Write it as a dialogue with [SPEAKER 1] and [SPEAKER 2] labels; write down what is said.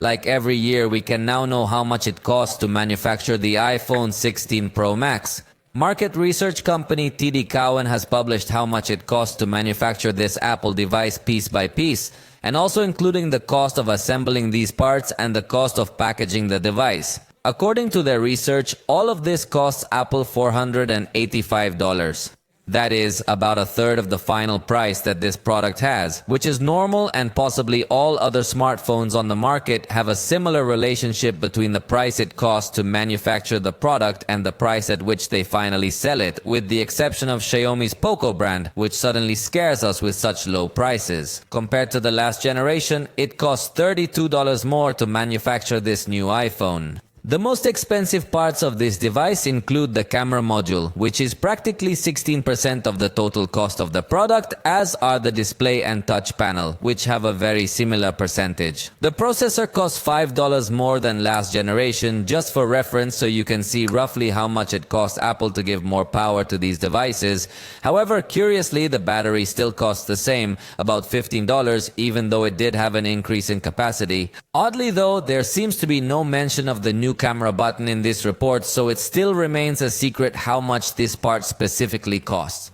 [SPEAKER 1] Like every year, we can now know how much it costs to manufacture the iPhone 16 Pro Max. Market research company TD Cowen has published how much it costs to manufacture this Apple device piece by piece, and also including the cost of assembling these parts and the cost of packaging the device. According to their research, all of this costs Apple $485. That is about a third of the final price that this product has, which is normal, and possibly all other smartphones on the market have a similar relationship between the price it costs to manufacture the product and the price at which they finally sell it, with the exception of Xiaomi's Poco brand, which suddenly scares us with such low prices. Compared to the last generation, it costs $32 more to manufacture this new iPhone. The most expensive parts of this device include the camera module, which is practically 16% of the total cost of the product, as are the display and touch panel, which have a very similar percentage. The processor costs $5 more than last generation, just for reference, so you can see roughly how much it costs Apple to give more power to these devices. However, curiously, the battery still costs the same, about $15, even though it did have an increase in capacity. Oddly though, there seems to be no mention of the new camera button in this report, so it still remains a secret how much this part specifically costs.